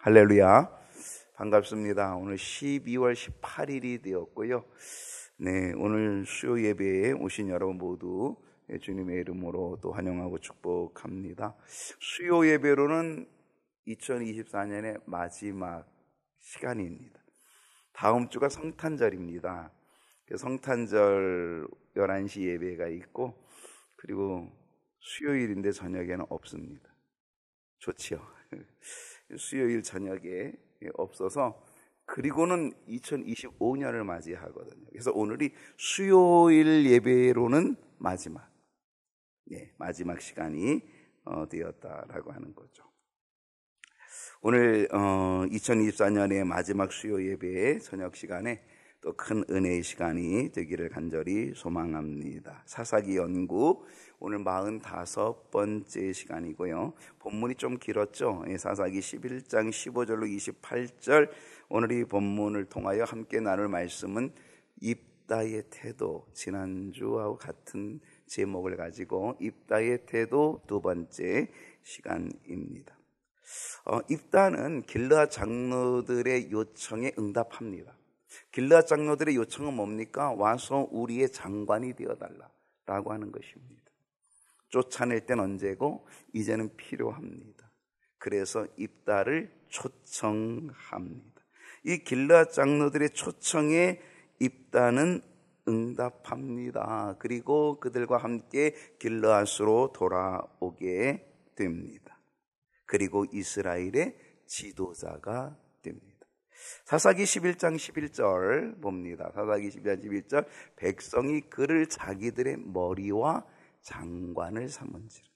할렐루야. 반갑습니다. 오늘 12월 18일이 되었고요. 네, 오늘 수요 예배에 오신 여러분 모두 주님의 이름으로 또 환영하고 축복합니다. 수요 예배로는 2024년의 마지막 시간입니다. 다음 주가 성탄절입니다. 성탄절 11시 예배가 있고, 그리고 수요일인데 저녁에는 없습니다. 좋지요. 수요일 저녁에 없어서, 그리고는 2025년을 맞이하거든요. 그래서 오늘이 수요일 예배로는 마지막 시간이 되었다라고 하는 거죠. 오늘 2024년의 마지막 수요 예배의 저녁 시간에 또 큰 은혜의 시간이 되기를 간절히 소망합니다. 사사기 연구 오늘 45번째 시간이고요. 본문이 좀 길었죠. 사사기 11장 15절로 28절, 오늘 이 본문을 통하여 함께 나눌 말씀은 입다의 태도, 지난주와 같은 제목을 가지고 입다의 태도 두 번째 시간입니다. 입다는 길르앗 장로들의 요청에 응답합니다. 길르앗 장로들의 요청은 뭡니까? 와서 우리의 장관이 되어달라라고 하는 것입니다. 쫓아낼 땐 언제고 이제는 필요합니다. 그래서 입다를 초청합니다. 이 길르앗 장로들의 초청에 입다는 응답합니다. 그리고 그들과 함께 길르앗으로 돌아오게 됩니다. 그리고 이스라엘의 지도자가 됩니다. 사사기 11장 11절 봅니다. 사사기 11장 11절, 백성이 그를 자기들의 머리와 장관을 삼은지라.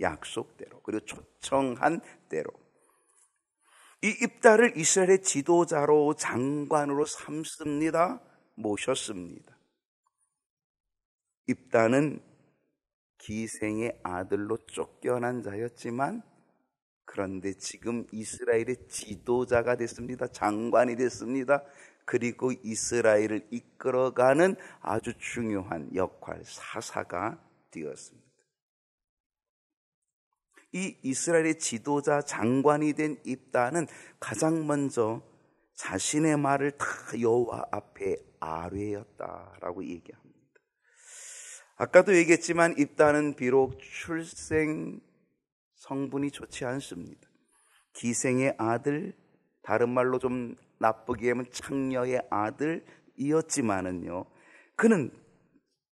약속대로, 그리고 초청한 대로 이 입다를 이스라엘의 지도자로, 장관으로 삼습니다. 모셨습니다. 입다는 기생의 아들로 쫓겨난 자였지만, 그런데 지금 이스라엘의 지도자가 됐습니다. 장관이 됐습니다. 그리고 이스라엘을 이끌어가는 아주 중요한 역할, 사사가 되었습니다. 이 이스라엘의 지도자, 장관이 된 입다는 가장 먼저 자신의 말을 다 여호와 앞에 아뢰었다라고 얘기합니다. 아까도 얘기했지만 입다는 비록 출생 성분이 좋지 않습니다. 기생의 아들, 다른 말로 좀 나쁘게 하면 창녀의 아들이었지만은요, 그는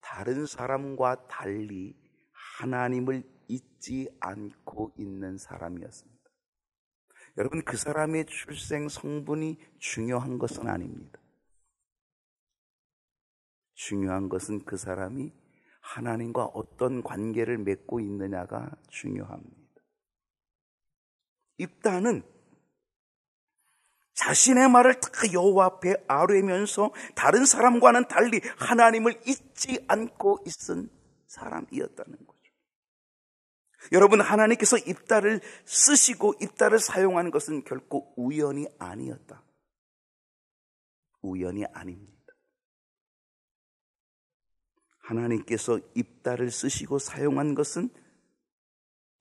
다른 사람과 달리 하나님을 잊지 않고 있는 사람이었습니다. 여러분, 그 사람의 출생 성분이 중요한 것은 아닙니다. 중요한 것은 그 사람이 하나님과 어떤 관계를 맺고 있느냐가 중요합니다. 입다는 자신의 말을 다 여호와 앞에 아뢰면서 다른 사람과는 달리 하나님을 잊지 않고 있은 사람이었다는 거죠. 여러분, 하나님께서 입다를 쓰시고 입다를 사용하는 것은 결코 우연이 아니었다. 우연이 아닙니다. 하나님께서 입다를 쓰시고 사용한 것은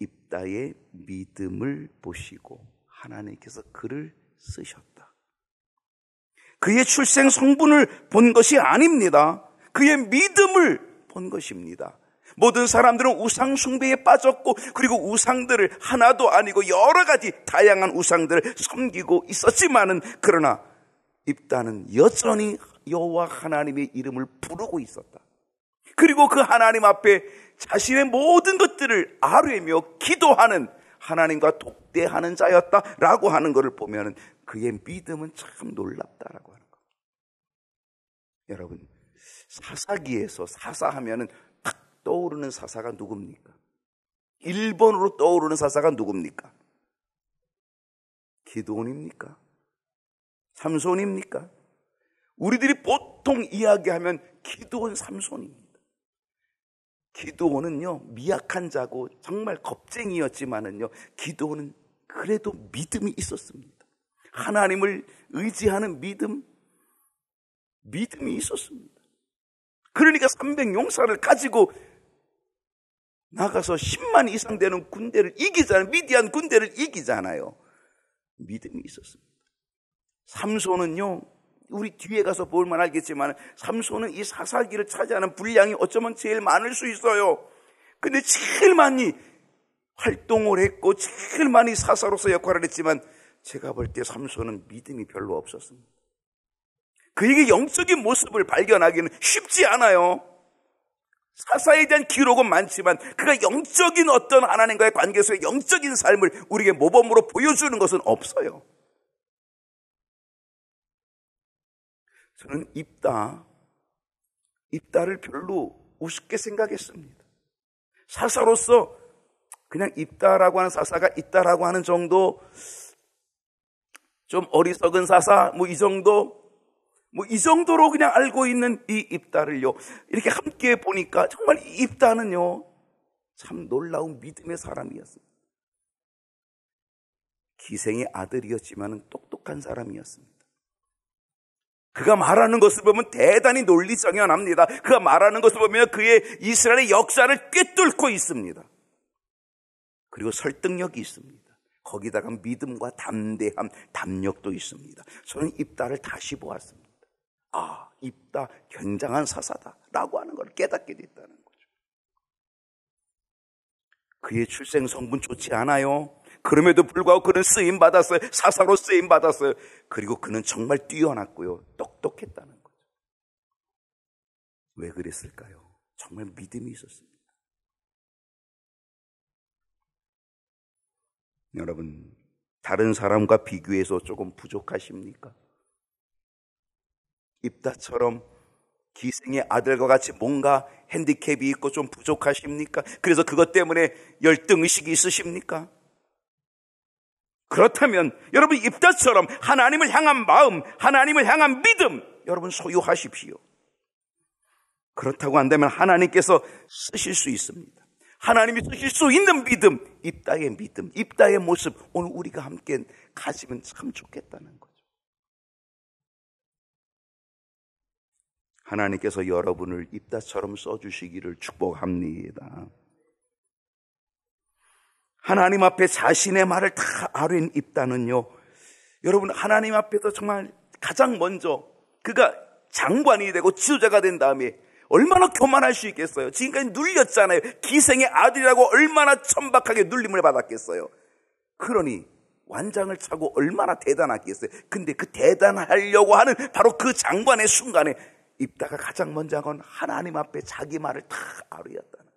입다의 믿음을 보시고 하나님께서 그를 쓰셨다. 그의 출생 성분을 본 것이 아닙니다. 그의 믿음을 본 것입니다. 모든 사람들은 우상 숭배에 빠졌고, 그리고 우상들을 하나도 아니고 여러 가지 다양한 우상들을 섬기고 있었지만은, 그러나 입다는 여전히 여호와 하나님의 이름을 부르고 있었다. 그리고 그 하나님 앞에 자신의 모든 것들을 아뢰며 기도하는, 하나님과 독대하는 자였다라고 하는 것을 보면 그의 믿음은 참 놀랍다라고 하는 것. 여러분, 사사기에서 사사하면은 딱 떠오르는 사사가 누굽니까? 1번으로 떠오르는 사사가 누굽니까? 기드온입니까? 삼손입니까? 우리들이 보통 이야기하면 기드온, 삼손입니다. 기드온은요, 미약한 자고 정말 겁쟁이였지만은요, 기드온은 그래도 믿음이 있었습니다. 하나님을 의지하는 믿음이 있었습니다. 그러니까 300용사를 가지고 나가서 10만 이상 되는 군대를 이기잖아요. 미디안 군대를 이기잖아요. 믿음이 있었습니다. 삼손은요, 우리 뒤에 가서 볼만 알겠지만 삼손은 이 사사기를 차지하는 분량이 어쩌면 제일 많을 수 있어요. 근데 제일 많이 활동을 했고 제일 많이 사사로서 역할을 했지만 제가 볼 때 삼손은 믿음이 별로 없었습니다. 그에게 영적인 모습을 발견하기는 쉽지 않아요. 사사에 대한 기록은 많지만 그가 영적인 어떤 하나님과의 관계에서의 영적인 삶을 우리에게 모범으로 보여주는 것은 없어요. 저는 입다를 별로 우습게 생각했습니다. 사사로서 그냥 입다라고 하는 사사가 있다라고 하는 정도, 좀 어리석은 사사, 이 정도로 그냥 알고 있는 이 입다를요, 이렇게 함께 보니까 정말 이 입다는요, 참 놀라운 믿음의 사람이었습니다. 기생의 아들이었지만 똑똑한 사람이었습니다. 그가 말하는 것을 보면 대단히 논리정연합니다. 그가 말하는 것을 보면 그의 이스라엘의 역사를 꿰뚫고 있습니다. 그리고 설득력이 있습니다. 거기다가 믿음과 담대함, 담력도 있습니다. 저는 입다를 다시 보았습니다. 아, 입다 굉장한 사사다라고 하는 걸 깨닫게 됐다는 거죠. 그의 출생 성분 좋지 않아요. 그럼에도 불구하고 그는 쓰임받았어요. 사사로 쓰임받았어요. 그리고 그는 정말 뛰어났고요. 똑똑했다는 거죠. 왜 그랬을까요? 정말 믿음이 있었습니다. 여러분, 다른 사람과 비교해서 조금 부족하십니까? 입다처럼 기생의 아들과 같이 뭔가 핸디캡이 있고 좀 부족하십니까? 그래서 그것 때문에 열등의식이 있으십니까? 그렇다면 여러분 입다처럼 하나님을 향한 마음, 하나님을 향한 믿음 여러분 소유하십시오. 그렇다고 한다면 하나님께서 쓰실 수 있습니다. 하나님이 쓰실 수 있는 믿음, 입다의 모습 오늘 우리가 함께 가지면 참 좋겠다는 거죠. 하나님께서 여러분을 입다처럼 써주시기를 축복합니다. 하나님 앞에 자신의 말을 다 아뢰는 입다는요, 여러분 하나님 앞에서 정말 가장 먼저 그가 장관이 되고 지도자가 된 다음에 얼마나 교만할 수 있겠어요. 지금까지 눌렸잖아요. 기생의 아들이라고 얼마나 천박하게 눌림을 받았겠어요. 그러니 완장을 차고 얼마나 대단하겠어요. 근데 그 대단하려고 하는 바로 그 장관의 순간에 입다가 가장 먼저 한 건 하나님 앞에 자기 말을 다 아뢰었다는 거예요.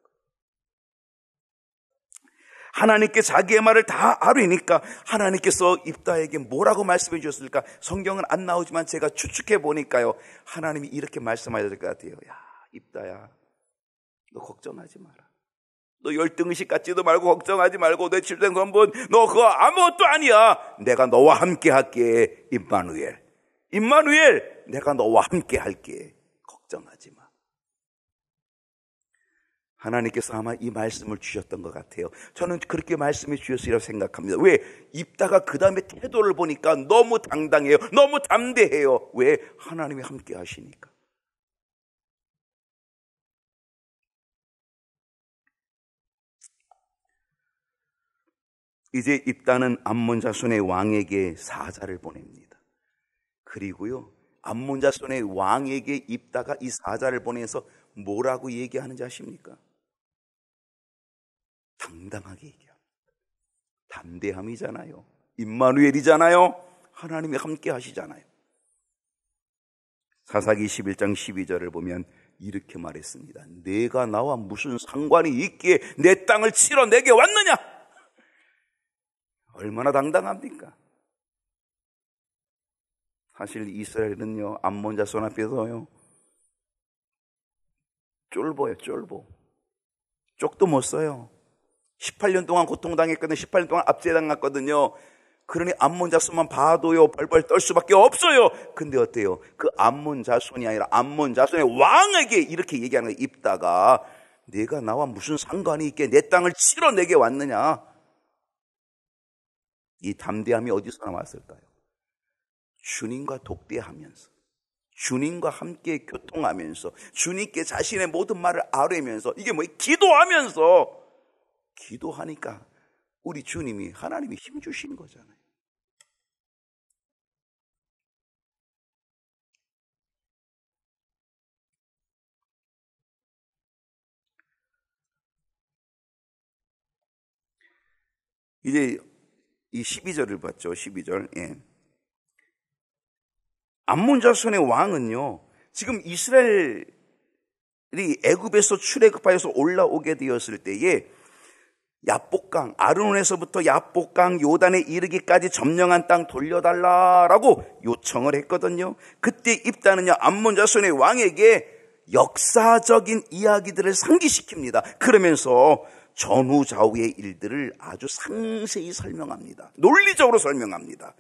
하나님께 자기의 말을 다 아뢰니까 하나님께서 입다에게 뭐라고 말씀해 주셨을까? 성경은 안 나오지만 제가 추측해 보니까요, 하나님이 이렇게 말씀하셔야 될 것 같아요. 야, 입다야, 너 걱정하지 마라. 너 열등의식 갖지도 말고 걱정하지 말고 내 출생 선분 너 그거 아무것도 아니야. 내가 너와 함께 할게. 임마누엘, 내가 너와 함께 할게. 걱정하지 마. 하나님께서 아마 이 말씀을 주셨던 것 같아요. 저는 그렇게 말씀해 주셨으리라고 생각합니다. 왜? 입다가 그 다음에 태도를 보니까 너무 당당해요. 너무 담대해요. 왜? 하나님이 함께 하시니까. 이제 입다는 암몬 자손의 왕에게 사자를 보냅니다. 그리고요, 암몬 자손의 왕에게 입다가 이 사자를 보내서 뭐라고 얘기하는지 아십니까? 당당하게 얘기합니다. 담대함이잖아요. 임마누엘이잖아요. 하나님이 함께 하시잖아요. 사사기 11장 12절을 보면 이렇게 말했습니다. 내가 나와 무슨 상관이 있기에 내 땅을 치러 내게 왔느냐? 얼마나 당당합니까? 사실 이스라엘은요, 암몬 자손 앞에서요, 쫄보예요, 쫄보. 쪽도 못 써요. 18년 동안 고통당했거든요. 18년 동안 압제당했거든요. 그러니 암몬 자손만 봐도요, 벌벌 떨 수밖에 없어요. 근데 어때요? 그 암몬 자손이 아니라 암몬 자손의 왕에게 이렇게 얘기하는 거예요. 입다가 내가 나와 무슨 상관이 있게 내 땅을 치러 내게 왔느냐? 이 담대함이 어디서 나왔을까요? 주님과 독대하면서, 주님과 함께 교통하면서, 주님께 자신의 모든 말을 아뢰면서, 이게 뭐예요? 기도하니까 우리 주님이, 하나님이 힘 주신 거잖아요. 이제 이 12절을 봤죠. 12절. 예. 암몬 자손의 왕은요, 지금 이스라엘이 애굽에서 출애굽하여서 올라오게 되었을 때에 야복강, 아르논에서부터 야복강 요단에 이르기까지 점령한 땅 돌려달라라고 요청을 했거든요. 그때 입다는요, 암몬 자손의 왕에게 역사적인 이야기들을 상기시킵니다. 그러면서 전후좌우의 일들을 아주 상세히 설명합니다. 논리적으로 설명합니다.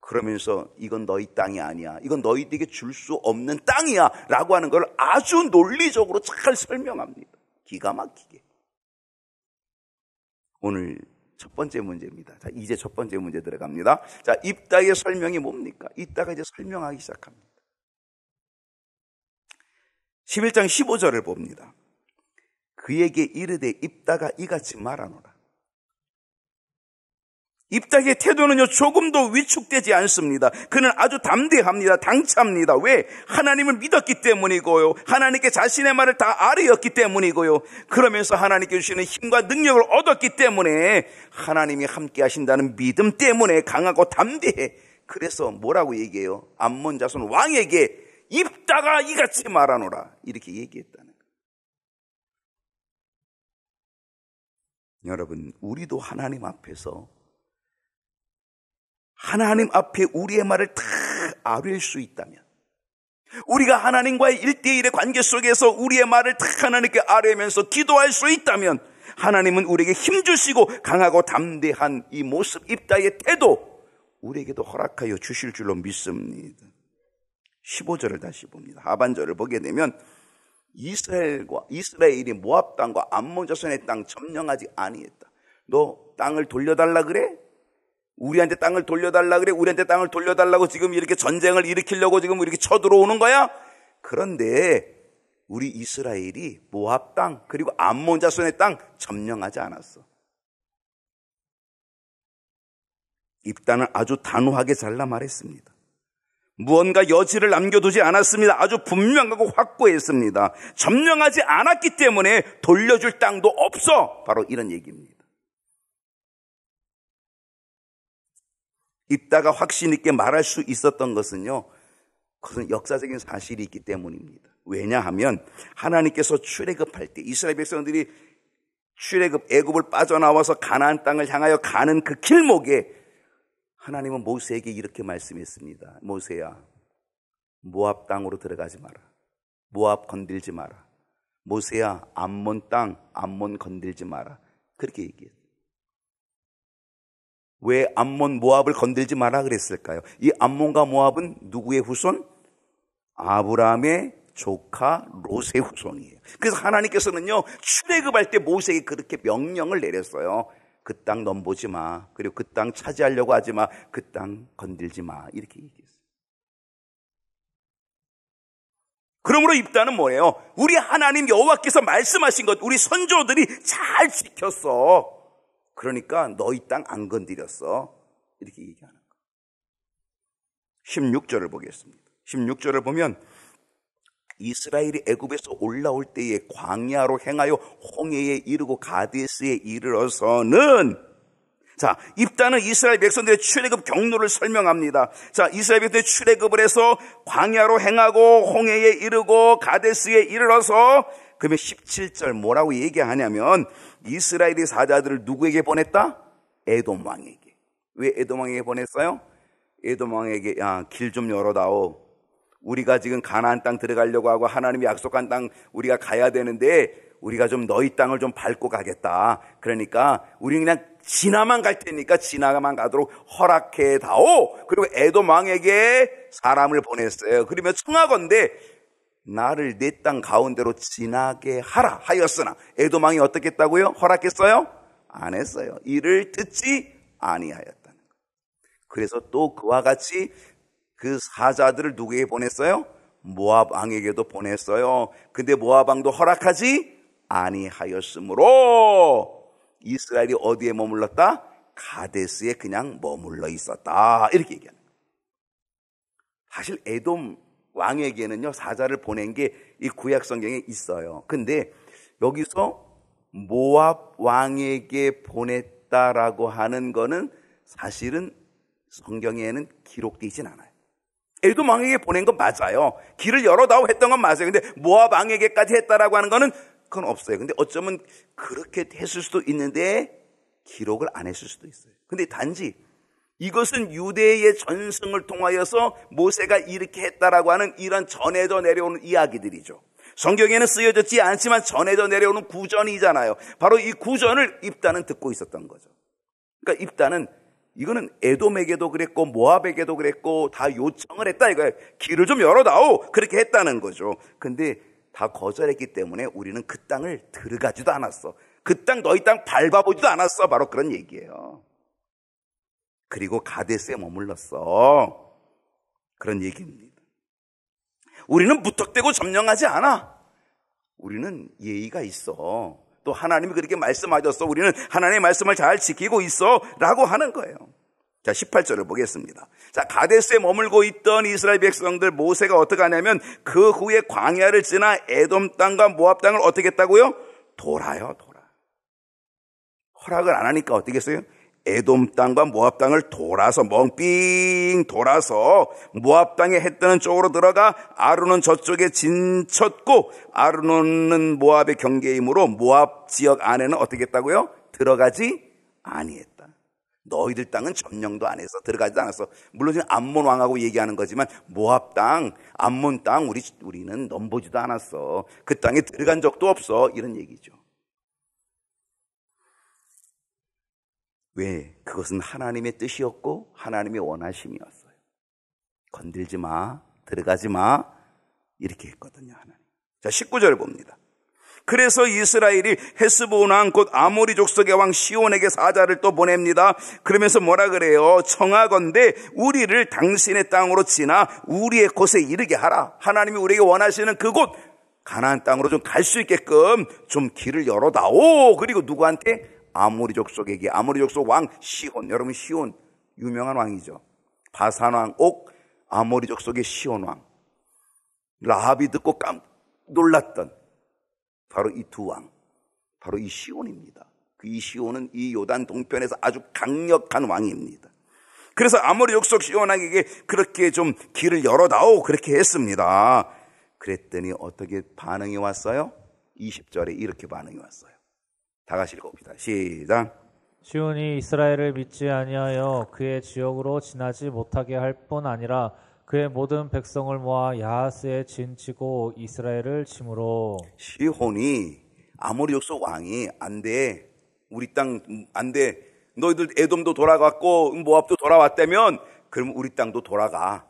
그러면서 이건 너희 땅이 아니야, 이건 너희들에게 줄 수 없는 땅이야 라고 하는 걸 아주 논리적으로 잘 설명합니다. 기가 막히게. 오늘 첫 번째 문제입니다. 자, 이제 첫 번째 문제 들어갑니다. 자, 입다의 설명이 뭡니까? 이따가 이제 설명하기 시작합니다. 11장 15절을 봅니다. 그에게 이르되 입다가 이같이 말하노라. 입다의 태도는요, 조금도 위축되지 않습니다. 그는 아주 담대합니다. 당차합니다. 왜? 하나님을 믿었기 때문이고요. 하나님께 자신의 말을 다 아뢰었기 때문이고요. 그러면서 하나님께 주시는 힘과 능력을 얻었기 때문에, 하나님이 함께 하신다는 믿음 때문에 강하고 담대해. 그래서 뭐라고 얘기해요? 암몬 자손 왕에게 입다가 이같이 말하노라, 이렇게 얘기했다는 거예요. 여러분, 우리도 하나님 앞에서, 하나님 앞에 우리의 말을 다 아뢰일 수 있다면, 우리가 하나님과의 1대1의 관계 속에서 우리의 말을 다 하나님께 아뢰면서 기도할 수 있다면, 하나님은 우리에게 힘주시고 강하고 담대한 이 모습, 입다의 태도, 우리에게도 허락하여 주실 줄로 믿습니다. 15절을 다시 봅니다. 하반절을 보게 되면, 이스라엘이 모압 땅과 암몬 자손의 땅 점령하지 아니했다. 너 땅을 돌려달라 그래? 우리한테 땅을 돌려달라 그래? 우리한테 땅을 돌려달라고 지금 이렇게 전쟁을 일으키려고 지금 이렇게 쳐들어오는 거야? 그런데 우리 이스라엘이 모압 땅 그리고 암몬 자손의 땅 점령하지 않았어. 입다는 아주 단호하게 잘라 말했습니다. 무언가 여지를 남겨두지 않았습니다. 아주 분명하고 확고했습니다. 점령하지 않았기 때문에 돌려줄 땅도 없어. 바로 이런 얘기입니다. 입다가 확신 있게 말할 수 있었던 것은요, 그것은 역사적인 사실이 있기 때문입니다. 왜냐하면 하나님께서 출애굽할 때 이스라엘 백성들이 애굽을 빠져나와서 가나안 땅을 향하여 가는 그 길목에 하나님은 모세에게 이렇게 말씀했습니다. 모세야, 모압 땅으로 들어가지 마라. 모압 건들지 마라. 모세야, 암몬 땅, 암몬 건들지 마라. 그렇게 얘기했어요. 왜 암몬, 모압을 건들지 마라 그랬을까요? 이 암몬과 모압은 누구의 후손? 아브라함의 조카 롯의 후손이에요. 그래서 하나님께서는요, 출애굽할 때 모세에게 그렇게 명령을 내렸어요. 그 땅 넘보지 마. 그리고 그 땅 차지하려고 하지 마. 그 땅 건들지 마. 이렇게 얘기했어요. 그러므로 입다는 뭐예요? 우리 하나님 여호와께서 말씀하신 것 우리 선조들이 잘 지켰어. 그러니까 너희 땅 안 건드렸어. 이렇게 얘기하는 거예요. 16절을 보겠습니다. 16절을 보면 이스라엘이 애굽에서 올라올 때에 광야로 행하여 홍해에 이르고 가데스에 이르러서는, 자, 입다는 이스라엘 백성들의 출애굽 경로를 설명합니다. 자, 이스라엘 백성들이 출애굽을 해서 광야로 행하고 홍해에 이르고 가데스에 이르러서, 그러면 17절 뭐라고 얘기하냐면 이스라엘의 사자들을 누구에게 보냈다? 에돔 왕에게. 왜 에돔 왕에게 보냈어요? 에돔 왕에게 야, 길 좀 열어다오. 우리가 지금 가나안 땅 들어가려고 하고 하나님이 약속한 땅 우리가 가야 되는데 우리가 좀 너희 땅을 좀 밟고 가겠다. 그러니까 우리는 그냥 지나만 갈 테니까 지나만 가도록 허락해 다오. 그리고 에돔 왕에게 사람을 보냈어요. 그러면 청하건대 나를 내 땅 가운데로 지나게 하라 하였으나 에돔 왕이 어떻게 했다고요? 허락했어요? 안 했어요. 이를 듣지 아니하였다는 거예요. 그래서 또 그와 같이 그 사자들을 누구에게 보냈어요? 모압 왕에게도 보냈어요. 근데 모압 왕도 허락하지 아니하였으므로 이스라엘이 어디에 머물렀다? 가데스에 그냥 머물러 있었다. 이렇게 얘기하는 거예요. 사실 에돔 왕에게는요, 사자를 보낸 게 이 구약 성경에 있어요. 근데 여기서 모압 왕에게 보냈다 했다라고 하는 거는 사실은 성경에는 기록되진 않아요. 에돔 왕에게 보낸 건 맞아요. 길을 열어다오 했던 건 맞아요. 근데 모압 왕에게까지 했다라고 하는 거는 그건 없어요. 근데 어쩌면 그렇게 했을 수도 있는데 기록을 안 했을 수도 있어요. 근데 단지 이것은 유대의 전승을 통하여서 모세가 이렇게 했다라고 하는 이런 전해져 내려오는 이야기들이죠. 성경에는 쓰여졌지 않지만 전해져 내려오는 구전이잖아요. 바로 이 구전을 입단은 듣고 있었던 거죠. 그러니까 입단은 이거는 에돔에게도 그랬고 모압에게도 그랬고 다 요청을 했다 이거예요. 길을 좀 열어다오 그렇게 했다는 거죠. 근데 다 거절했기 때문에 우리는 그 땅을 들어가지도 않았어. 그 땅 너희 땅 밟아보지도 않았어. 바로 그런 얘기예요. 그리고 가데스에 머물렀어. 그런 얘기입니다. 우리는 무턱대고 점령하지 않아. 우리는 예의가 있어. 또 하나님이 그렇게 말씀하셨어. 우리는 하나님의 말씀을 잘 지키고 있어 라고 하는 거예요. 자, 18절을 보겠습니다. 자, 가데스에 머물고 있던 이스라엘 백성들 모세가 어떻게 하냐면 그 후에 광야를 지나 에돔 땅과 모압 땅을 어떻게 했다고요? 돌아요. 허락을 안 하니까 어떻게 했어요? 에돔 땅과 모압 땅을 돌아서 멍삥 돌아서 모압 땅에 해 뜨는 쪽으로 들어가 아르논 저쪽에 진쳤고 아르논은 모압의 경계이므로 모압 지역 안에는 어떻게 했다고요? 들어가지 아니했다. 너희들 땅은 점령도 안 해서 들어가지도 않았어. 물론 지금 암몬 왕하고 얘기하는 거지만 모압 땅, 암몬 땅 우리는 넘보지도 않았어. 그 땅에 들어간 적도 없어. 이런 얘기죠. 왜? 그것은 하나님의 뜻이었고 하나님의 원하심이었어요. 건들지 마, 들어가지 마 이렇게 했거든요. 하나님. 자, 19절 봅니다. 그래서 이스라엘이 헤스본 왕 곧 아모리 족속의 왕 시온에게 사자를 또 보냅니다. 그러면서 뭐라 그래요? 청하건대 우리를 당신의 땅으로 지나 우리의 곳에 이르게 하라. 하나님이 우리에게 원하시는 그곳 가나안 땅으로 좀 갈 수 있게끔 좀 길을 열어다오. 그리고 누구한테? 아모리 족속에게. 아모리 족속 왕 시온. 여러분 시온 유명한 왕이죠. 바산 왕 옥, 아모리 족속의 시온 왕. 라합이 듣고 놀랐던 바로 이 두 왕, 바로 이 시온입니다. 이 시온은 이 요단 동편에서 아주 강력한 왕입니다. 그래서 아모리 족속 시온 왕에게 그렇게 좀 길을 열어다오 그렇게 했습니다. 그랬더니 어떻게 반응이 왔어요? 20절에 이렇게 반응이 왔어요. 다 같이 읽어봅시다. 시작. 시온이 이스라엘을 믿지 아니하여 그의 지역으로 지나지 못하게 할 뿐 아니라 그의 모든 백성을 모아 야하스에 진치고 이스라엘을 침으로. 시온이 아모리 족속 왕이 안 돼. 우리 땅 안 돼. 너희들 에돔도 돌아갔고 모압도 돌아왔다면 그럼 우리 땅도 돌아가.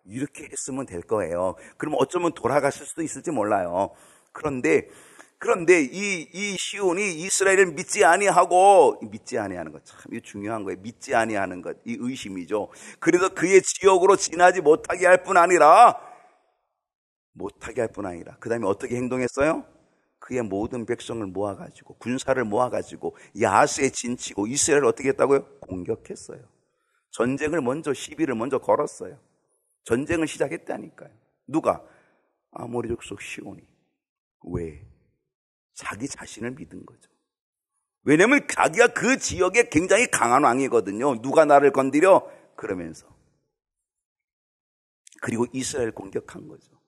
이렇게 했으면 될 거예요. 그럼 어쩌면 돌아갔을 수도 있을지 몰라요. 그런데 이 시온이 이스라엘을 믿지 아니하고, 믿지 아니하는 것 참 중요한 거예요. 믿지 아니하는 것, 이 의심이죠. 그래서 그의 지역으로 지나지 못하게 할 뿐 아니라 그 다음에 어떻게 행동했어요? 그의 모든 백성을 모아가지고 군사를 모아가지고 야하스에 진치고 이스라엘을 어떻게 했다고요? 공격했어요. 전쟁을 먼저 시비를 먼저 걸었어요. 전쟁을 시작했다니까요. 누가? 아모리 족속 시온이. 왜? 자기 자신을 믿은 거죠. 왜냐하면 자기가 그 지역에 굉장히 강한 왕이거든요. 누가 나를 건드려? 그러면서. 그리고 이스라엘 공격한 거죠.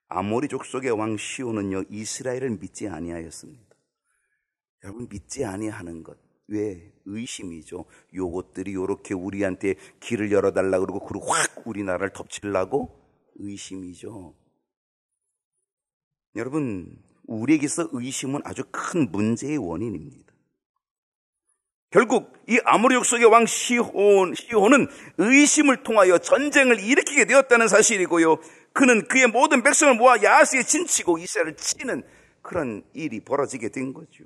아모리 족속의 왕 시온은요, 이스라엘을 믿지 아니하였습니다. 여러분, 믿지 아니하는 것. 왜? 의심이죠. 요것들이 요렇게 우리한테 길을 열어달라고 그러고 확 우리나라를 덮치려고? 의심이죠. 여러분, 우리에게서 의심은 아주 큰 문제의 원인입니다. 결국 이 아모리 족속의 왕 시온은 의심을 통하여 전쟁을 일으키게 되었다는 사실이고요. 그는 그의 모든 백성을 모아 야하스에 진치고 이스라엘을 치는 그런 일이 벌어지게 된 거죠.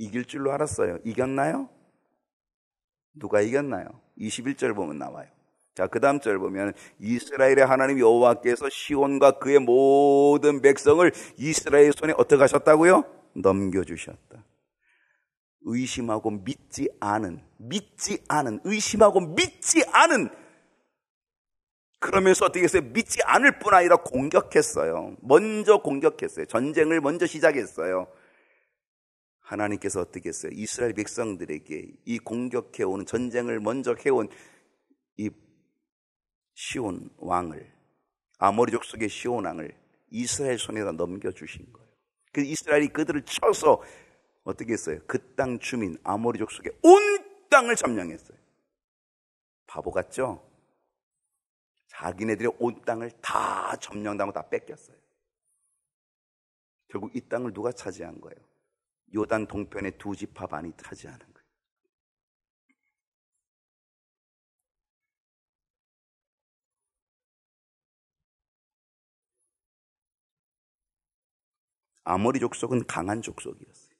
이길 줄로 알았어요. 이겼나요? 누가 이겼나요? 21절 보면 나와요. 자, 그 다음 절 보면 이스라엘의 하나님 여호와께서 시온과 그의 모든 백성을 이스라엘 손에 어떻게 하셨다고요? 넘겨주셨다. 의심하고 믿지 않은 그 그러면서 어떻게 했어요? 믿지 않을 뿐 아니라 공격했어요. 먼저 공격했어요. 전쟁을 먼저 시작했어요. 하나님께서 어떻게 했어요? 이스라엘 백성들에게 이 공격해오는, 전쟁을 먼저 해온 이 시온 왕을, 아모리 족속의 시온 왕을 이스라엘 손에다 넘겨주신 거예요. 그 이스라엘이 그들을 쳐서 어떻게 했어요? 그 땅 주민 아모리 족속의 온 땅을 점령했어요. 바보 같죠? 자기네들의 온 땅을 다 점령당하고 다 뺏겼어요. 결국 이 땅을 누가 차지한 거예요? 요단 동편의 두 지파 반이 차지하는 거예요. 아모리 족속은 강한 족속이었어요.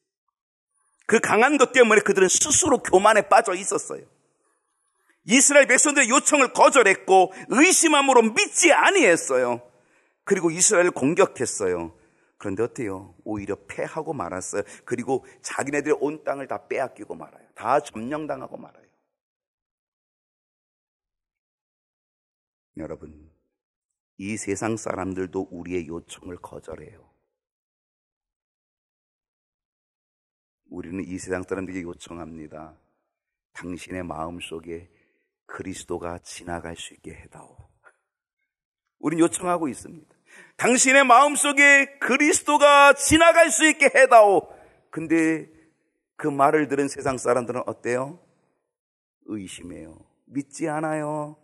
그 강한 것 때문에 그들은 스스로 교만에 빠져 있었어요. 이스라엘 백성들의 요청을 거절했고 의심함으로 믿지 아니했어요. 그리고 이스라엘을 공격했어요. 그런데 어때요? 오히려 패하고 말았어요. 그리고 자기네들의 온 땅을 다 빼앗기고 말아요. 다 점령당하고 말아요. 여러분, 이 세상 사람들도 우리의 요청을 거절해요. 우리는 이 세상 사람들에게 요청합니다. 당신의 마음속에 그리스도가 지나갈 수 있게 해다오. 우리는 요청하고 있습니다. 당신의 마음속에 그리스도가 지나갈 수 있게 해다오. 근데 그 말을 들은 세상 사람들은 어때요? 의심해요. 믿지 않아요.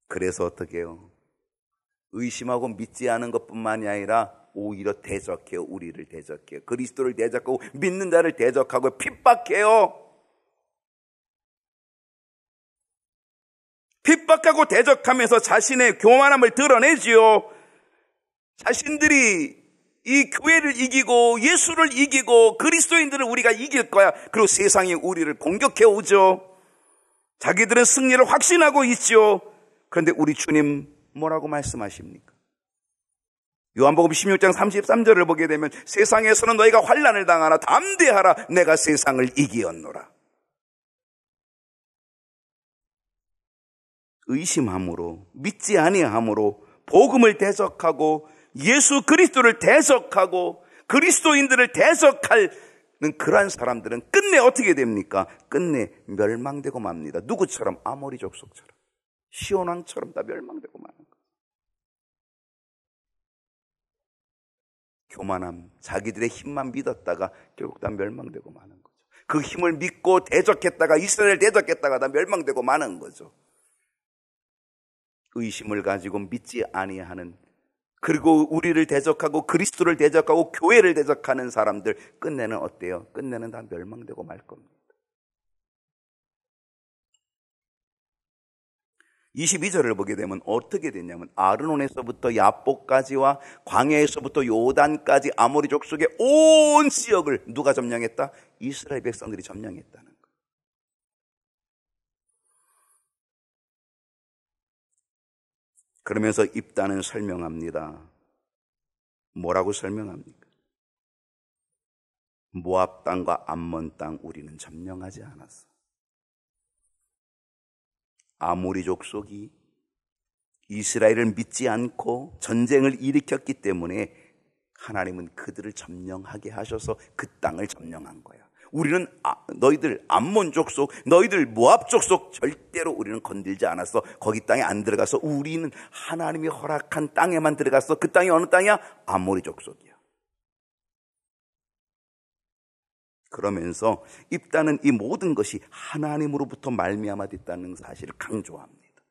그래서 어떻게 해요? 의심하고 믿지 않은 것뿐만이 아니라 오히려 대적해요. 우리를 대적해요. 그리스도를 대적하고 믿는 자를 대적하고 핍박해요. 핍박하고 대적하면서 자신의 교만함을 드러내지요. 자신들이 이 교회를 이기고 예수를 이기고 그리스도인들을 우리가 이길 거야. 그리고 세상이 우리를 공격해 오죠. 자기들은 승리를 확신하고 있죠. 그런데 우리 주님 뭐라고 말씀하십니까? 요한복음 16장 33절을 보게 되면 세상에서는 너희가 환난을 당하나 담대하라 내가 세상을 이기었노라. 의심함으로 믿지 아니함으로 복음을 대적하고 예수 그리스도를 대적하고 그리스도인들을 대적하는 그러한 사람들은 끝내 어떻게 됩니까? 끝내 멸망되고 맙니다. 누구처럼? 아모리 족속처럼, 시온 왕처럼 다 멸망되고 마는 거예요. 교만함, 자기들의 힘만 믿었다가 결국 다 멸망되고 마는 거죠. 그 힘을 믿고 대적했다가 이스라엘 대적했다가 다 멸망되고 마는 거죠. 의심을 가지고 믿지 아니하는, 그리고 우리를 대적하고 그리스도를 대적하고 교회를 대적하는 사람들 끝내는 어때요? 끝내는 다 멸망되고 말 겁니다. 22절을 보게 되면 어떻게 됐냐면 아르논에서부터 야복까지와 광야에서부터 요단까지 아모리 족속의 온 지역을 누가 점령했다? 이스라엘 백성들이 점령했다는 거예요. 그러면서 입단은 설명합니다. 뭐라고 설명합니까? 모압 땅과 암몬 땅 우리는 점령하지 않았어. 아모리 족속이 이스라엘을 믿지 않고 전쟁을 일으켰기 때문에 하나님은 그들을 점령하게 하셔서 그 땅을 점령한 거야. 우리는 너희들 암몬 족속, 너희들 모압 족속 절대로 우리는 건들지 않았어. 거기 땅에 안 들어가서 우리는 하나님이 허락한 땅에만 들어갔어. 그 땅이 어느 땅이야? 아모리 족속이야. 그러면서 입다는 이 모든 것이 하나님으로부터 말미암아 됐다는 사실을 강조합니다.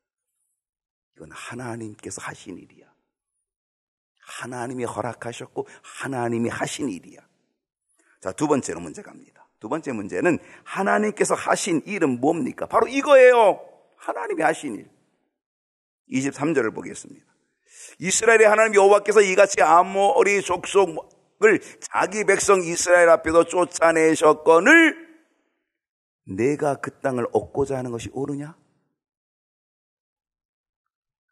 이건 하나님께서 하신 일이야. 하나님이 허락하셨고 하나님이 하신 일이야. 자, 두 번째로 문제 갑니다. 두 번째 문제는 하나님께서 하신 일은 뭡니까? 바로 이거예요. 하나님이 하신 일. 23절을 보겠습니다. 이스라엘의 하나님 여호와께서 이같이 아모리 족속을 자기 백성 이스라엘 앞에서 쫓아내셨거늘 내가 그 땅을 얻고자 하는 것이 옳으냐?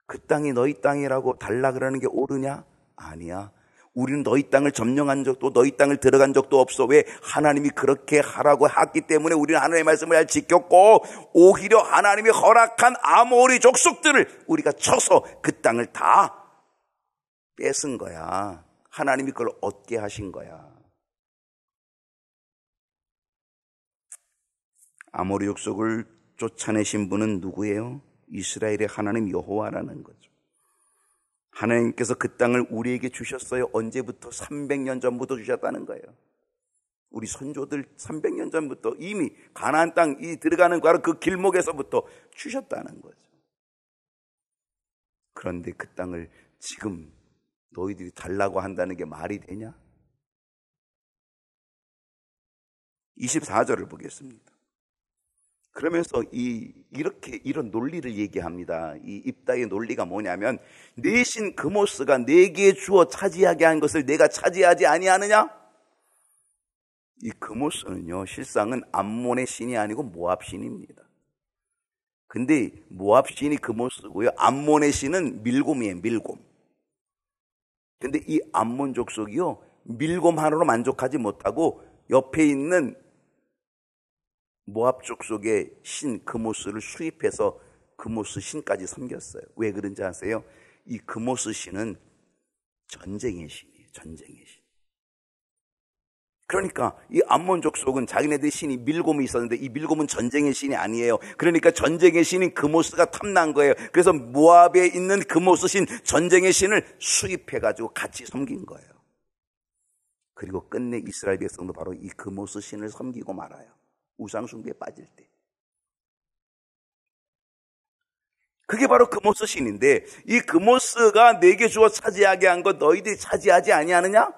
그 땅이 너희 땅이라고 달라 그러는 게 옳으냐? 아니야. 우리는 너희 땅을 점령한 적도 너희 땅을 들어간 적도 없어. 왜? 하나님이 그렇게 하라고 했기 때문에 우리는 하나님의 말씀을 잘 지켰고, 오히려 하나님이 허락한 아모리 족속들을 우리가 쳐서 그 땅을 다 뺏은 거야. 하나님이 그걸 얻게 하신 거야. 아모리 족속을 쫓아내신 분은 누구예요? 이스라엘의 하나님 여호와라는 거죠. 하나님께서 그 땅을 우리에게 주셨어요. 언제부터? 300년 전부터 주셨다는 거예요. 우리 선조들 300년 전부터 이미 가나안 땅 이 들어가는 바로 그 길목에서부터 주셨다는 거죠. 그런데 그 땅을 지금 너희들이 달라고 한다는 게 말이 되냐? 24절을 보겠습니다. 그러면서 이런 논리를 얘기합니다. 이 입다의 논리가 뭐냐면, 내 신 그모스가 내게 주어 차지하게 한 것을 내가 차지하지 아니하느냐? 이 그모스는요, 실상은 암몬의 신이 아니고 모압 신입니다. 근데 모압 신이 그모스고요, 암몬의 신은 밀곰이에요, 밀곰. 근데 이 암몬 족속이요, 밀곰 하나로 만족하지 못하고 옆에 있는 모압 족속의 신 그모스를 수입해서 그모스 신까지 섬겼어요. 왜 그런지 아세요? 이 그모스 신은 전쟁의 신이에요. 전쟁의 신. 그러니까 이 암몬 족속은 자기네들 신이 밀곰이 있었는데 이 밀곰은 전쟁의 신이 아니에요. 그러니까 전쟁의 신인 그모스가 탐난 거예요. 그래서 모압에 있는 그모스 신, 전쟁의 신을 수입해가지고 같이 섬긴 거예요. 그리고 끝내 이스라엘 백성도 바로 이 그모스 신을 섬기고 말아요. 우상숭배에 빠질 때. 그게 바로 그모스 신인데, 이 그모스가 내게 주어 차지하게 한 것 너희들이 차지하지 아니하느냐?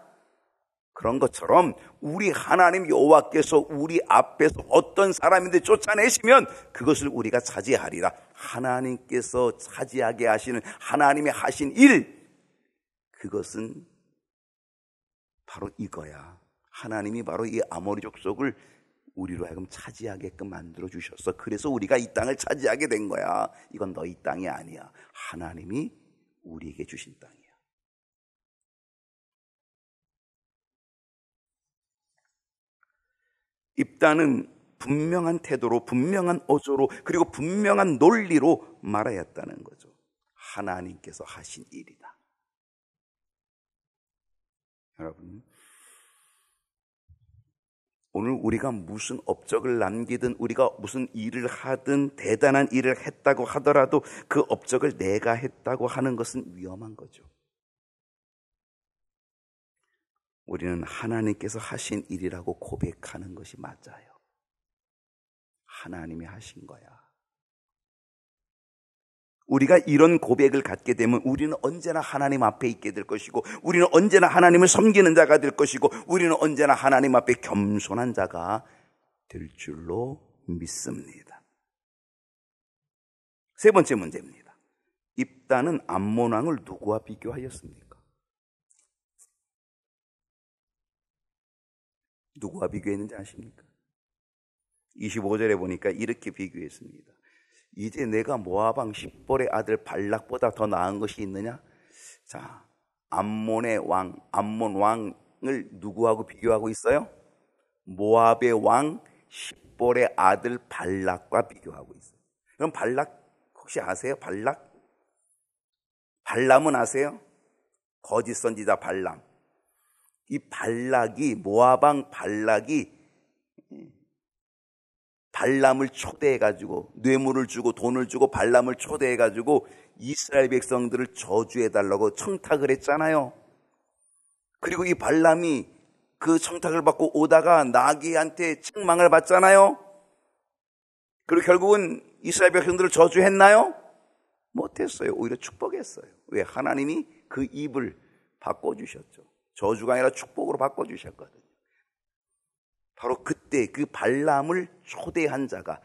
그런 것처럼 우리 하나님 여호와께서 우리 앞에서 어떤 사람인데 쫓아내시면 그것을 우리가 차지하리라. 하나님께서 차지하게 하시는, 하나님이 하신 일, 그것은 바로 이거야. 하나님이 바로 이 아모리 족속을 우리로 하여금 차지하게끔 만들어주셨어. 그래서 우리가 이 땅을 차지하게 된 거야. 이건 너희 땅이 아니야. 하나님이 우리에게 주신 땅이야. 입다는 분명한 태도로, 분명한 어조로, 그리고 분명한 논리로 말해야 했다는 거죠. 하나님께서 하신 일이다. 여러분, 오늘 우리가 무슨 업적을 남기든, 우리가 무슨 일을 하든, 대단한 일을 했다고 하더라도 그 업적을 내가 했다고 하는 것은 위험한 거죠. 우리는 하나님께서 하신 일이라고 고백하는 것이 맞아요. 하나님이 하신 거야. 우리가 이런 고백을 갖게 되면 우리는 언제나 하나님 앞에 있게 될 것이고, 우리는 언제나 하나님을 섬기는 자가 될 것이고, 우리는 언제나 하나님 앞에 겸손한 자가 될 줄로 믿습니다. 세 번째 문제입니다. 입다는 암몬 왕을 누구와 비교하였습니까? 누구와 비교했는지 아십니까? 25절에 보니까 이렇게 비교했습니다. 이제 내가 모압 왕 십볼의 아들 발락보다 더 나은 것이 있느냐? 자, 암몬 왕을 누구하고 비교하고 있어요? 모압의 왕 십볼의 아들 발락과 비교하고 있어요. 그럼 발락 혹시 아세요? 발람은 아세요? 거짓 선지자 발람. 이 발락이, 모압 왕 발락이 발람을 초대해가지고, 뇌물을 주고 돈을 주고 발람을 초대해가지고 이스라엘 백성들을 저주해달라고 청탁을 했잖아요. 그리고 이 발람이 그 청탁을 받고 오다가 나귀한테 책망을 받잖아요. 그리고 결국은 이스라엘 백성들을 저주했나요? 못했어요. 오히려 축복했어요. 왜? 하나님이 그 입을 바꿔주셨죠. 저주가 아니라 축복으로 바꿔주셨거든요. 바로 그때 그 발람을 초대한 자가,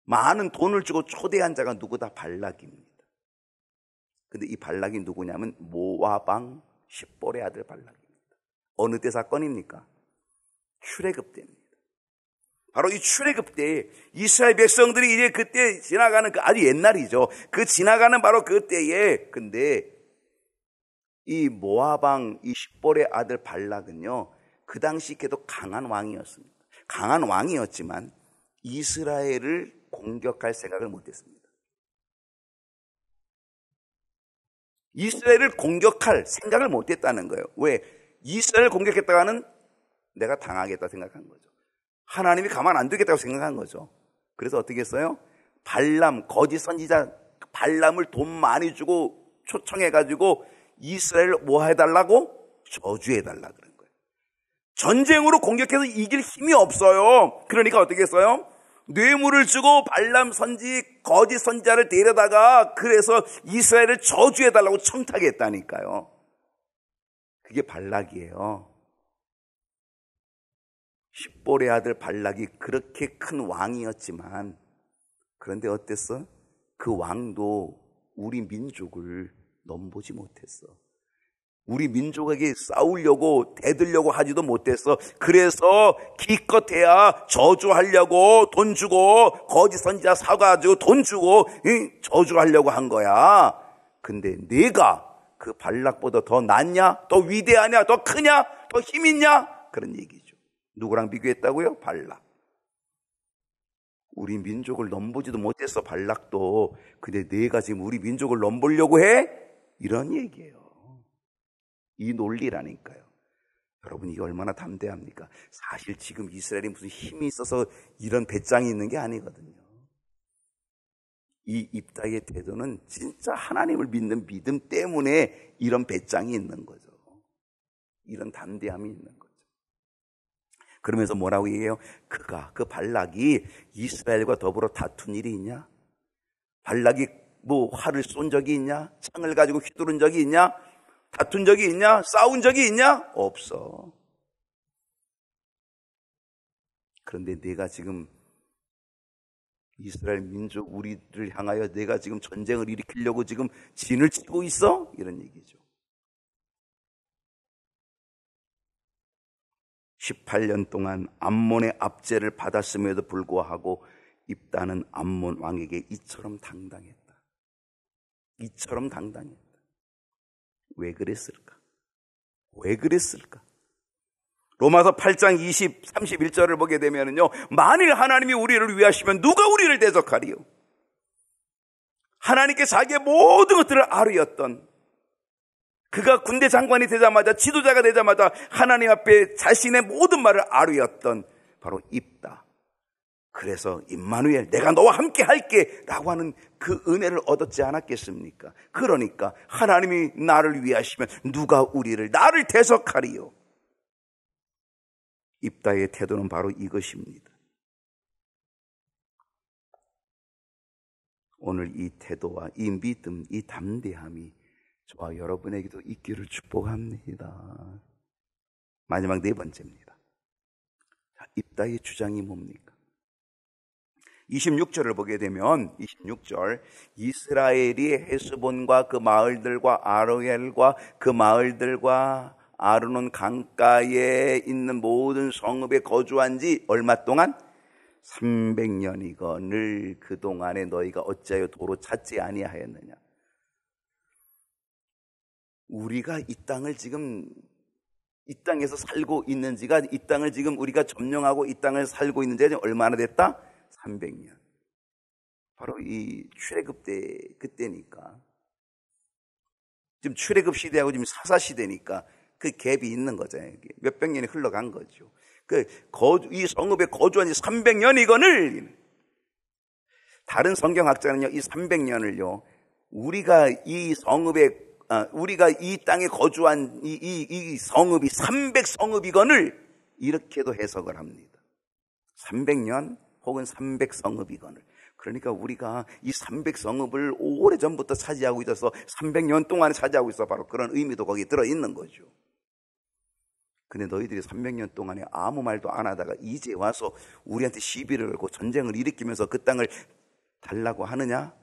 많은 돈을 주고 초대한 자가 누구다? 발락입니다. 근데 이 발락이 누구냐면 모압 왕 십볼의 아들 발락입니다. 어느 때 사건입니까? 출애굽 때입니다. 바로 이 출애굽 때 이스라엘 백성들이 이제 그때 지나가는, 그 아주 옛날이죠. 그 지나가는 바로 그때에, 근데 이 모압 왕 이 십볼의 아들 발락은요, 그 당시 걔도 강한 왕이었습니다. 강한 왕이었지만 이스라엘을 공격할 생각을 못했습니다. 이스라엘을 공격할 생각을 못했다는 거예요. 왜? 이스라엘을 공격했다가는 내가 당하겠다 생각한 거죠. 하나님이 가만 안 두겠다고 생각한 거죠. 그래서 어떻게 했어요? 발람, 거짓 선지자 발람을 돈 많이 주고 초청해가지고 이스라엘을 뭐 해달라고? 저주해달라 그런 거예요. 전쟁으로 공격해서 이길 힘이 없어요. 그러니까 어떻게 했어요? 뇌물을 주고 발람 선지, 거짓 선지자를 데려다가 그래서 이스라엘을 저주해달라고 청탁했다니까요. 그게 발락이에요. 십볼의 아들 발락이 그렇게 큰 왕이었지만, 그런데 어땠어? 그 왕도 우리 민족을 넘보지 못했어. 우리 민족에게 싸우려고 대들려고 하지도 못했어. 그래서 기껏해야 저주하려고 돈 주고, 거짓 선지자 사가지고 돈 주고 저주하려고 한 거야. 근데 내가 그 발락보다 더 낫냐? 더 위대하냐? 더 크냐? 더 힘 있냐? 그런 얘기죠. 누구랑 비교했다고요? 발락. 우리 민족을 넘보지도 못했어, 발락도. 근데 내가 지금 우리 민족을 넘보려고 해? 이런 얘기예요. 이 논리라니까요. 여러분, 이게 얼마나 담대합니까? 사실 지금 이스라엘이 무슨 힘이 있어서 이런 배짱이 있는 게 아니거든요. 이 입다의 태도는 진짜 하나님을 믿는 믿음 때문에 이런 배짱이 있는 거죠. 이런 담대함이 있는 거죠. 그러면서 뭐라고 얘기해요? 그 발락이 이스라엘과 더불어 다툰 일이 있냐? 발락이 뭐 활을 쏜 적이 있냐? 창을 가지고 휘두른 적이 있냐? 다툰 적이 있냐? 싸운 적이 있냐? 없어. 그런데 내가 지금 이스라엘 민족 우리를 향하여 내가 지금 전쟁을 일으키려고 지금 진을 치고 있어? 이런 얘기죠. 18년 동안 암몬의 압제를 받았음에도 불구하고 입다는 암몬 왕에게 이처럼 당당했다. 이처럼 당당했다. 왜 그랬을까? 왜 그랬을까? 로마서 8장 31절을 보게 되면요, 만일 하나님이 우리를 위하시면 누가 우리를 대적하리요? 하나님께 자기의 모든 것들을 아뢰었던, 그가 군대 장관이 되자마자, 지도자가 되자마자 하나님 앞에 자신의 모든 말을 아뢰었던 바로 입다. 그래서 임마누엘, 내가 너와 함께 할게 라고 하는 그 은혜를 얻었지 않았겠습니까? 그러니까 하나님이 나를 위하시면 누가 나를 대적하리요? 입다의 태도는 바로 이것입니다. 오늘 이 태도와 이 믿음, 이 담대함이 저와 여러분에게도 있기를 축복합니다. 마지막 네 번째입니다. 자, 입다의 주장이 뭡니까? 26절을 보게 되면 26절, 이스라엘이 헤스본과 그 마을들과 아로엘과 그 마을들과 아르논 강가에 있는 모든 성읍에 거주한 지 얼마 동안? 300년이거늘 그동안에 너희가 어찌하여 도로 찾지 아니하였느냐? 우리가 이 땅을 지금 이 땅에서 살고 있는지가, 이 땅을 지금 우리가 점령하고 이 땅을 살고 있는지가 얼마나 됐다? 300년. 바로 이 출애굽 때, 그때니까. 지금 출애굽 시대하고 지금 사사 시대니까 그 갭이 있는 거잖아요. 몇백 년이 흘러간 거죠. 이 성읍에 거주한 지 300년이거늘. 다른 성경학자는요, 이 300년을요, 우리가 이 땅에 거주한 이 성읍이 300성읍이거늘 이렇게도 해석을 합니다. 300년 혹은 300성읍이거늘. 그러니까 우리가 이 300성읍을 오래전부터 차지하고 있어서 300년 동안 차지하고 있어. 바로 그런 의미도 거기에 들어있는 거죠. 근데 너희들이 300년 동안에 아무 말도 안 하다가 이제 와서 우리한테 시비를 걸고 전쟁을 일으키면서 그 땅을 달라고 하느냐?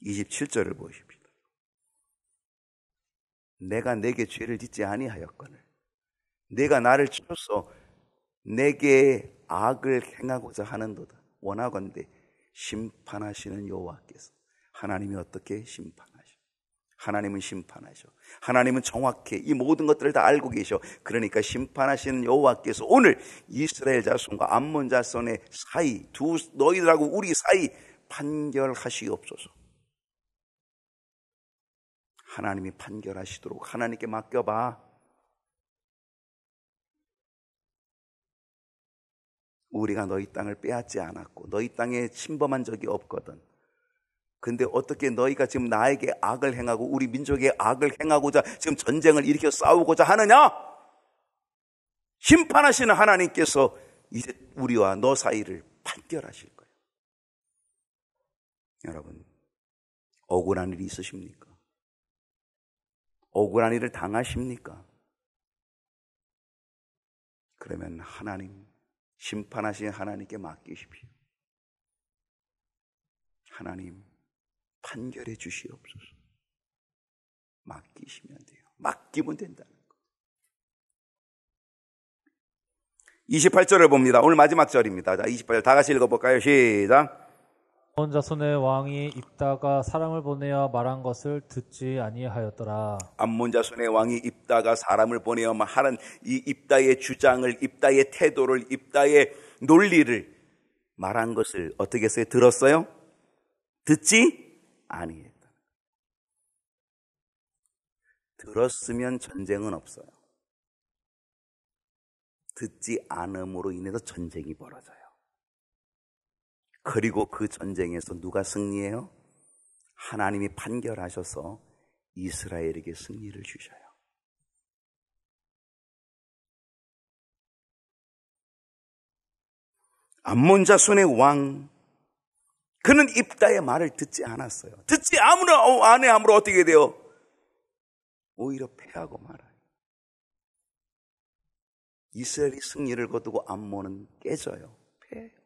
27절을 보십시오. 내가 내게 죄를 짓지 아니하였거늘 내가 나를 쳐서 내게 악을 행하고자 하는도다. 원하건대 심판하시는 여호와께서, 하나님이 어떻게 심판하셔? 하나님은 심판하셔. 하나님은 정확해 이 모든 것들을 다 알고 계셔. 그러니까 심판하시는 여호와께서 오늘 이스라엘 자손과 암몬 자손의 사이, 너희들하고 우리 사이 판결하시옵소서. 하나님이 판결하시도록 하나님께 맡겨봐. 우리가 너희 땅을 빼앗지 않았고 너희 땅에 침범한 적이 없거든. 근데 어떻게 너희가 지금 나에게 악을 행하고 우리 민족에 악을 행하고자 지금 전쟁을 일으켜 싸우고자 하느냐? 심판하시는 하나님께서 이제 우리와 너 사이를 판결하실 거예요. 여러분, 억울한 일이 있으십니까? 억울한 일을 당하십니까? 그러면 하나님, 심판하시는 하나님께 맡기십시오. 하나님, 판결해 주시옵소서. 맡기시면 돼요. 맡기면 된다는 거. 28절을 봅니다. 오늘 마지막 절입니다. 자, 28절 다 같이 읽어볼까요? 시작. 암몬 자손의 왕이 입다가 사람을 보내어 말한 것을 듣지 아니하였더라. 암몬 자손의 왕이 입다가 사람을 보내어 말한 이 입다의 주장을, 입다의 태도를, 입다의 논리를 말한 것을 어떻게 했어요? 들었어요? 듣지 아니했다. 들었으면 전쟁은 없어요. 듣지 않음으로 인해서 전쟁이 벌어져요. 그리고 그 전쟁에서 누가 승리해요? 하나님이 판결하셔서 이스라엘에게 승리를 주셔요. 암몬 자손의 왕, 그는 입다의 말을 듣지 않았어요. 듣지 않으므로 어떻게 돼요? 오히려 패하고 말아요. 이스라엘이 승리를 거두고 암몬은 깨져요. 패해요.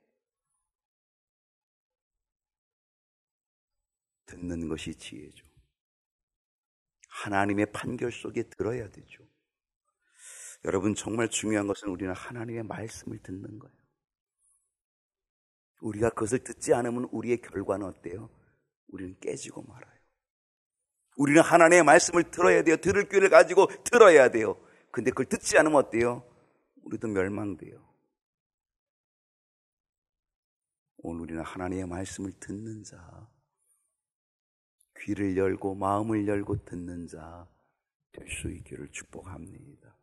듣는 것이 지혜죠. 하나님의 판결 속에 들어야 되죠. 여러분, 정말 중요한 것은 우리는 하나님의 말씀을 듣는 거예요. 우리가 그것을 듣지 않으면 우리의 결과는 어때요? 우리는 깨지고 말아요. 우리는 하나님의 말씀을 들어야 돼요. 들을 귀를 가지고 들어야 돼요. 근데 그걸 듣지 않으면 어때요? 우리도 멸망돼요. 오늘 우리는 하나님의 말씀을 듣는 자, 귀를 열고 마음을 열고 듣는 자 될 수 있기를 축복합니다.